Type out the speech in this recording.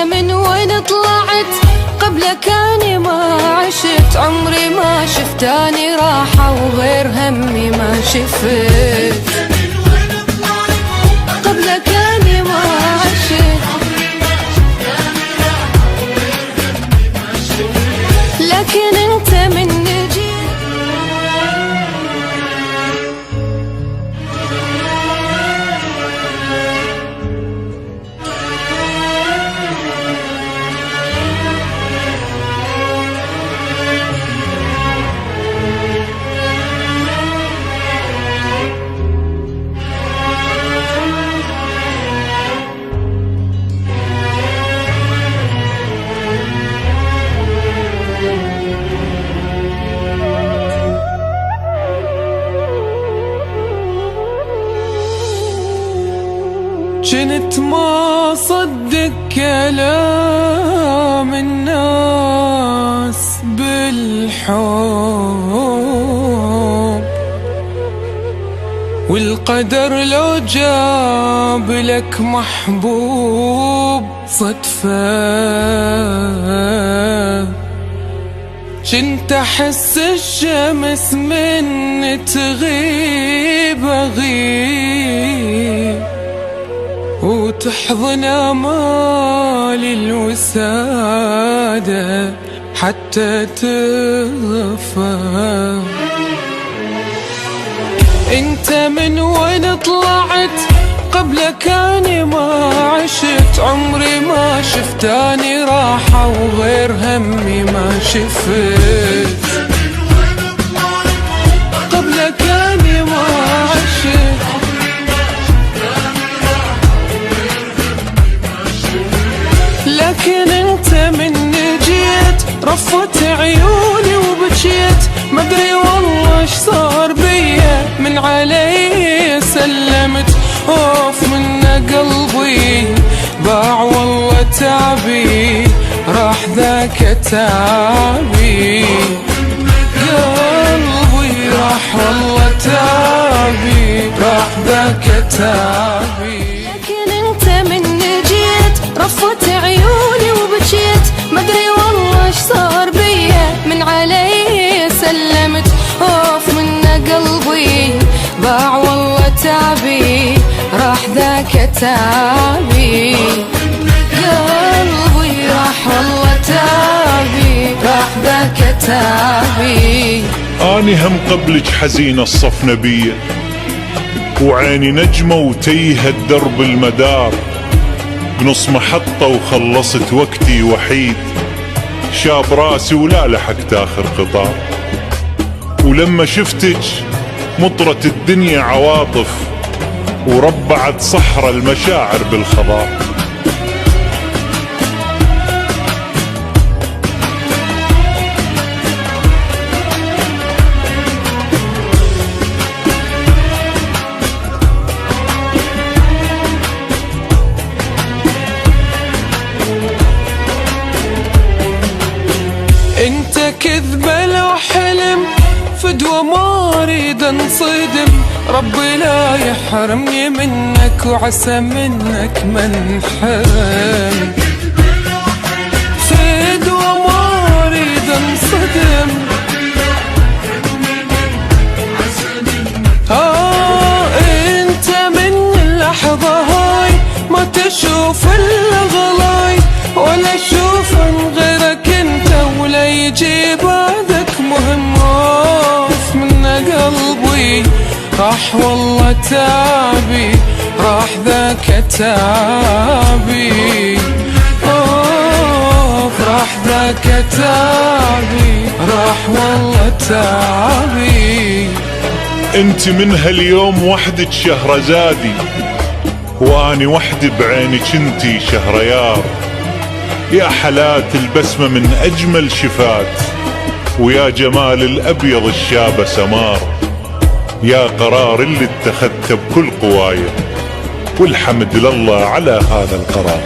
من وين طلعت؟ قبلك اني ما عشت، عمري ما شفتاني راحة وغير همي ما شفت. قبلك اني ما عشت، لكن انت من جيت. جنت ما صدق كلام الناس بالحب، والقدر لو جاب لك محبوب صدفة. جنت احس الشمس من تغيب اغيب، وتحضن آمال الوسادة حتى تغفى. انت من وين طلعت؟ قبلك اني ما عشت، عمري ما شفتاني راحة وغير همي ما شفت. قبلك اني ما عشت، لكن انت من جيت رفت عيوني وبجيت. مدري والله ايش صار بيا، من علي سلمت خوف من قلبي باع والله تعبي، راح ذاك تعبي. قلبي راح والله تعبي، راح ذاك تعبي. لكن انت من جيت رفت عيوني وبجيت. مدري والله ايش صار بيا، من علي سلمت خوف من قلبي باع والله تعبي، راح ذاك تعبي. قلبي راح والله تعبي، راح ذاك تعبي. اني هم قبلك حزينة الصفنة بيه، وعيني نجمة وتيهت درب المدار. بنص محطة وخلصت وقتي وحيد، شاب راسي ولا لحقت آخر قطار. ولما شفتك مطرت الدنيا عواطف، وربعت صحراء المشاعر بالخضار. انت كذبة لو حلم، فدوة ما اريد انصدم. ربي لا يحرمني منك، وعسى منك ما انحرم. فدوة ما اريد انصدم، انت من اللحظة هاي ما تشوف الا غلاي، ولا اشوف غيرك انت، ولا يجي بعدك مهم. خوف من قلبي راح والله تعبي، راح ذاك تعبي. خوف راح ذاك تعبي، راح والله تعبي. انت من هاليوم وحدك شهرزادي، واني وحدي بعينك انتي شهريار. يا حلات البسمة من أجمل شفات، ويا جمال الأبيض الشابة سمار. يا قرار اللي اتخذته بكل قوايا، والحمد لله على هذا القرار.